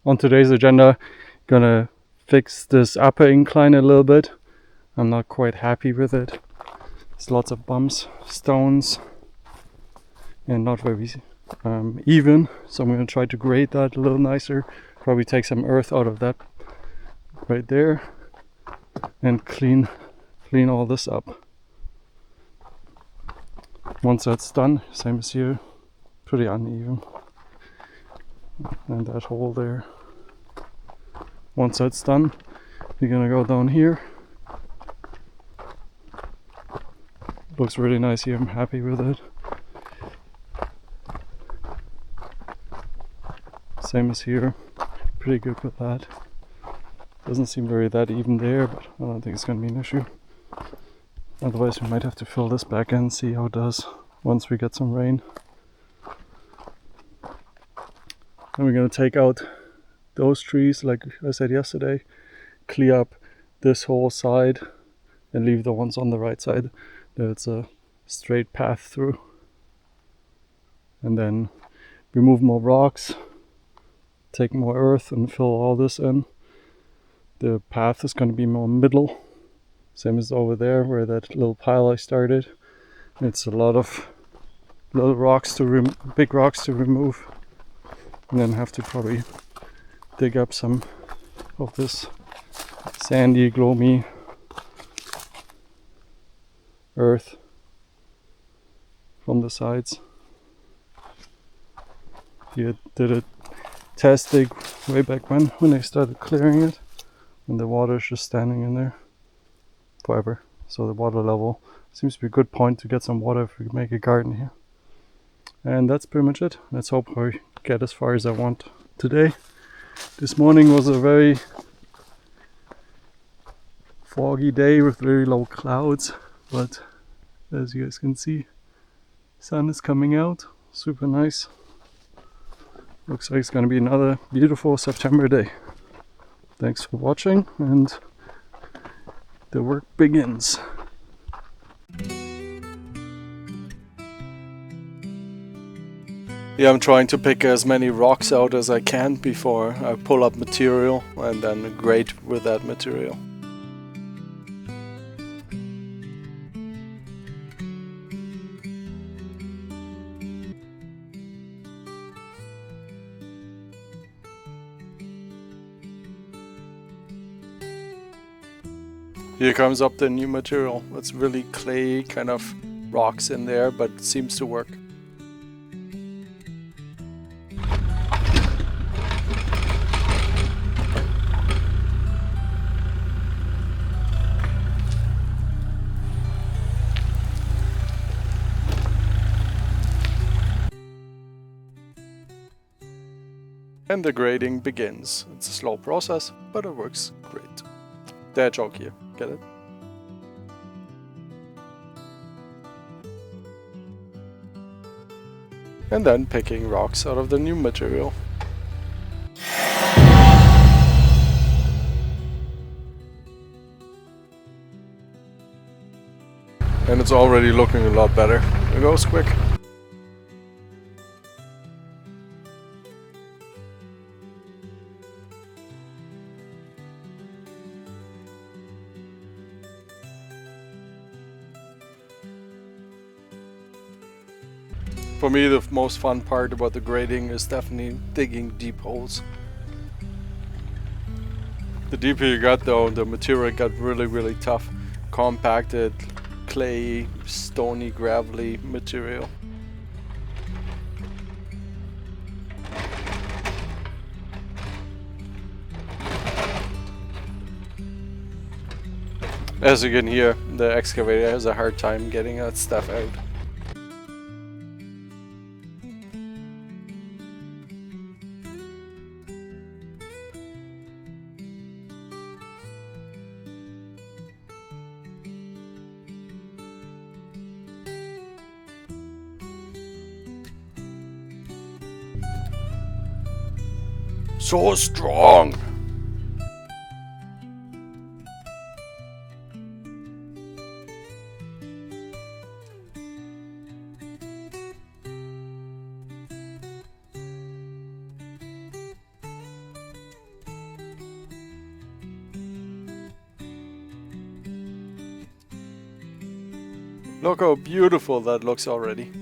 On today's agenda, gonna fix this upper incline a little bit. I'm not quite happy with it. There's lots of bumps, stones, and not very even. So I'm gonna try to grade that a little nicer. Probably take some earth out of that right there and clean all this up. Once that's done, same as here, pretty uneven. And that hole there. Once that's done, you're gonna go down here. Looks really nice here, I'm happy with it. Same as here, pretty good with that. Doesn't seem very that even there, but I don't think it's gonna be an issue. Otherwise we might have to fill this back in, see how it does once we get some rain. Then we're gonna take out those trees, like I said yesterday, clear up this whole side and leave the ones on the right side. There's a straight path through. And then remove more rocks, take more earth and fill all this in. The path is going to be more middle, same as over there where that little pile I started. It's a lot of little rocks big rocks to remove, and then have to probably dig up some of this sandy, gloomy earth from the sides. You did a test dig way back when I started clearing it, and the water is just standing in there forever. So the water level seems to be a good point to get some water if we make a garden here. And that's pretty much it. Let's hope I get as far as I want today. This morning was a very foggy day with very low clouds, but as you guys can see, sun is coming out, super nice. Looks like it's going to be another beautiful September day. Thanks for watching, and the work begins. Yeah, I'm trying to pick as many rocks out as I can before I pull up material and then grade with that material. Here comes up the new material. It's really clay kind of rocks in there, but it seems to work. And the grading begins. It's a slow process, but it works great. Dad joke here, get it? And then picking rocks out of the new material. And it's already looking a lot better. It goes quick. For me, the most fun part about the grading is definitely digging deep holes. The deeper you got though, the material got really tough, compacted, clay, stony, gravelly material. As you can hear, the excavator has a hard time getting that stuff out. So strong! Look how beautiful that looks already.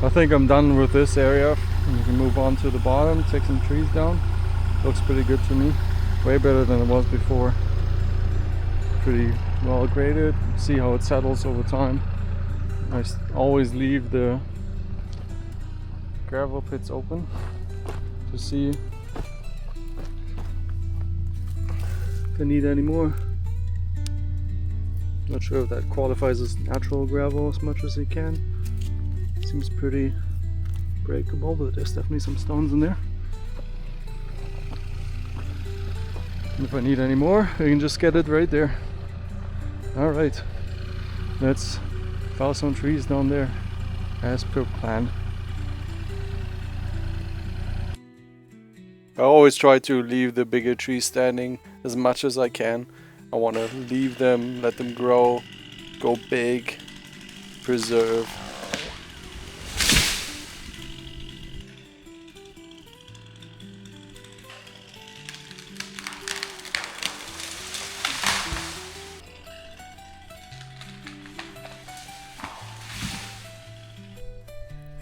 I think I'm done with this area. We can move on to the bottom, take some trees down. Looks pretty good to me. Way better than it was before. Pretty well graded. See how it settles over time. I always leave the gravel pits open to see if I need any more. Not sure if that qualifies as natural gravel as much as it can. Seems pretty breakable, but there's definitely some stones in there. And if I need any more, I can just get it right there. Alright, let's fell some trees down there as per plan. I always try to leave the bigger trees standing as much as I can. I want to leave them, let them grow, go big, preserve.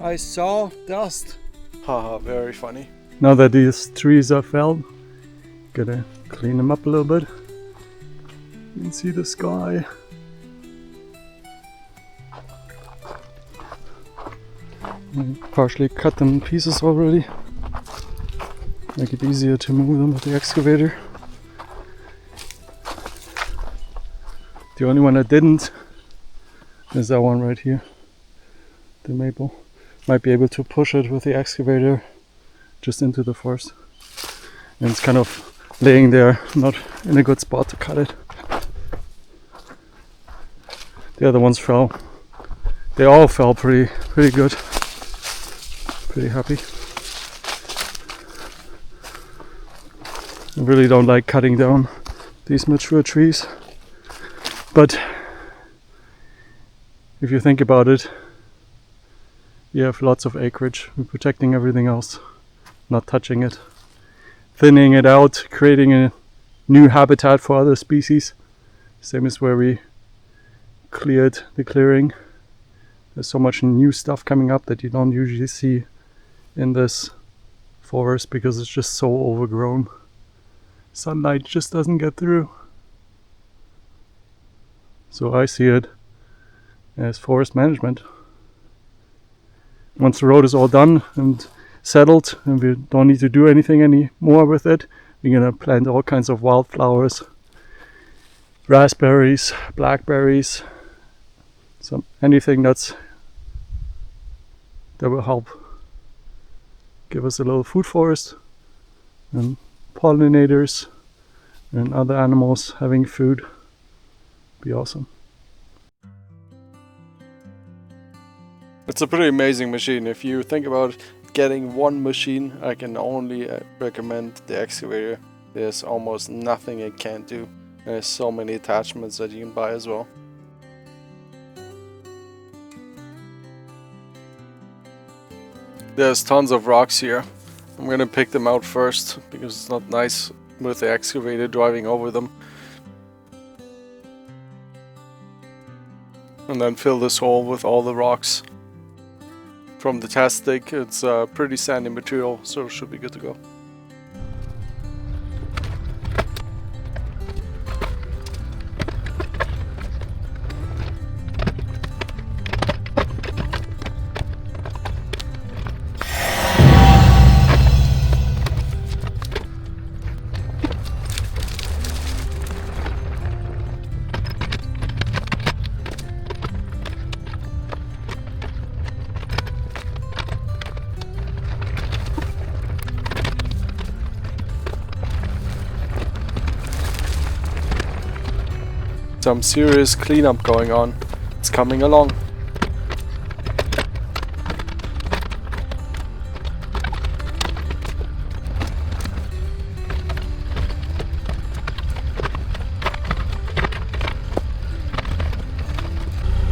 I saw dust. Haha, very funny. Now that these trees are felled, gotta clean them up a little bit. You can see the sky. I partially cut them in pieces already. Make it easier to move them with the excavator. The only one I didn't is that one right here. The maple. Might be able to push it with the excavator just into the forest. And it's kind of laying there, not in a good spot to cut it. The other ones fell. They all fell pretty good. Pretty happy. I really don't like cutting down these mature trees. But if you think about it, you have lots of acreage. We're protecting everything else, not touching it. Thinning it out, creating a new habitat for other species. Same as where we cleared the clearing. There's so much new stuff coming up that you don't usually see in this forest because it's just so overgrown. Sunlight just doesn't get through. So I see it as forest management. Once the road is all done and settled and we don't need to do anything anymore with it, we're gonna plant all kinds of wildflowers, raspberries, blackberries, anything that will help give us a little food forest and pollinators and other animals having food. Be awesome. It's a pretty amazing machine. If you think about getting one machine, I can only recommend the excavator. There's almost nothing it can't do. There's so many attachments that you can buy as well. There's tons of rocks here. I'm gonna pick them out first because it's not nice with the excavator driving over them. And then fill this hole with all the rocks. From the test stick, it's pretty sandy material, so it should be good to go. Some serious cleanup going on. It's coming along.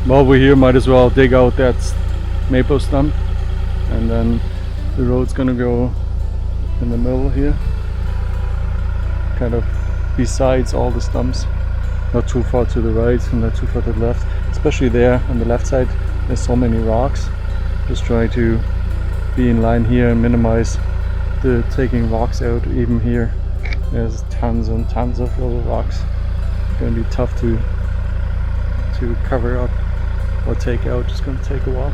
While we're here, might as well dig out that maple stump, and then the road's gonna go in the middle here, kind of besides all the stumps. not too far to the right and not too far to the left. Especially there on the left side, there's so many rocks. Just try to be in line here and minimize the taking rocks out. Even here, there's tons and tons of little rocks. It's going to be tough to cover up or take out. It's going to take a while.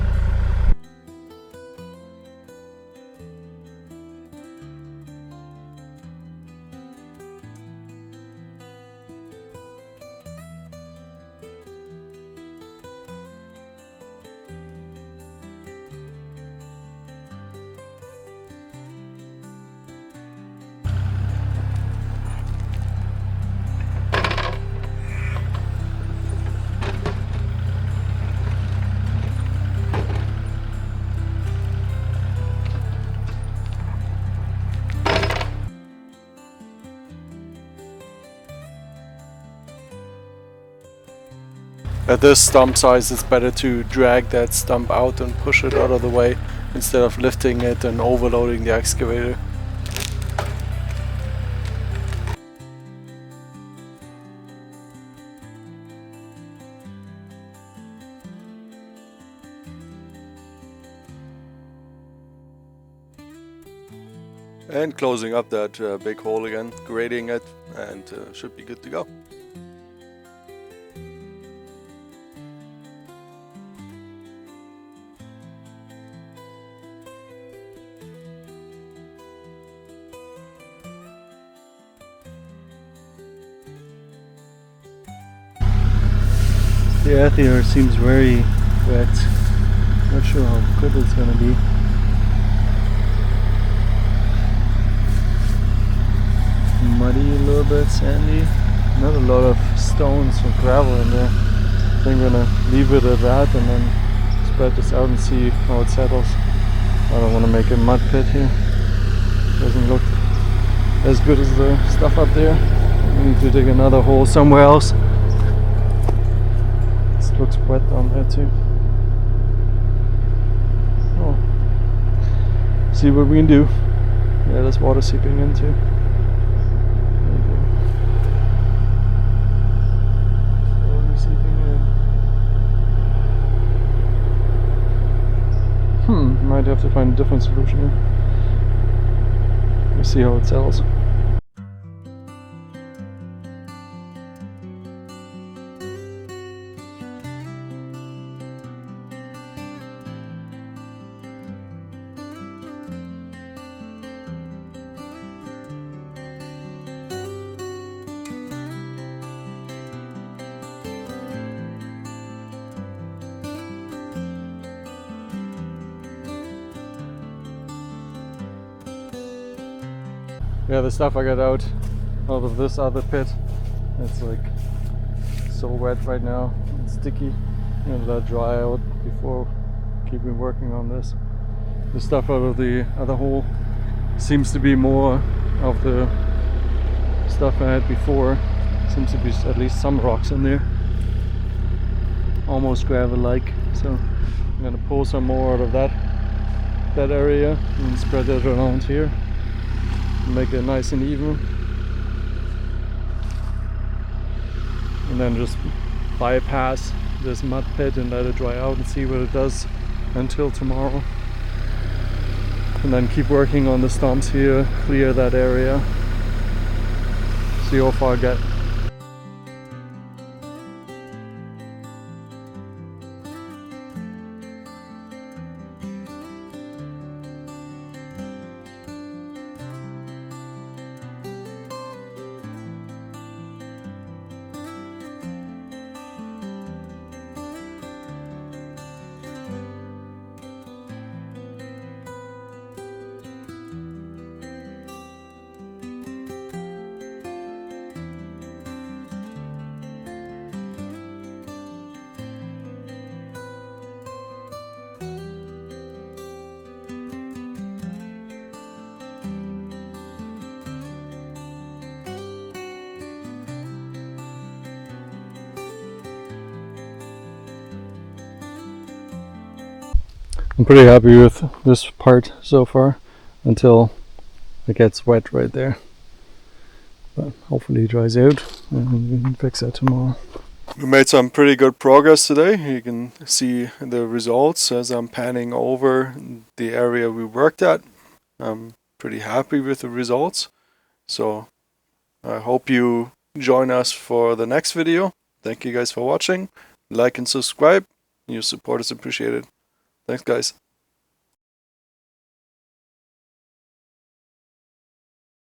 At this stump size, it's better to drag that stump out and push it out of the way instead of lifting it and overloading the excavator. And closing up that big hole again, grading it, and should be good to go. The earth here seems very wet. Not sure how good it's gonna be. Muddy a little bit, sandy. Not a lot of stones or gravel in there. I think I'm gonna leave it at that and then spread this out and see how it settles. I don't want to make a mud pit here. Doesn't look as good as the stuff up there. I need to dig another hole somewhere else. Looks wet down there too. Oh, see what we can do. Yeah, there's water seeping in too. Slowly seeping in. Might have to find a different solution here. We'll see how it settles. Yeah, the stuff I got out of this other pit, it's like so wet right now, it's sticky. I'm gonna let it dry out before keeping working on this. The stuff out of the other hole seems to be more of the stuff I had before. Seems to be at least some rocks in there, almost gravel-like. So I'm gonna pull some more out of that area and spread it around here. Make it nice and even, and then just bypass this mud pit and let it dry out and see what it does until tomorrow, and then keep working on the stumps here, clear that area, see how far I get. I'm pretty happy with this part so far until it gets wet right there, but hopefully it dries out. and we can fix that tomorrow. We made some pretty good progress today. You can see the results as I'm panning over the area we worked at. I'm pretty happy with the results. So I hope you join us for the next video. Thank you guys for watching. Like and subscribe. Your support is appreciated. Thanks guys.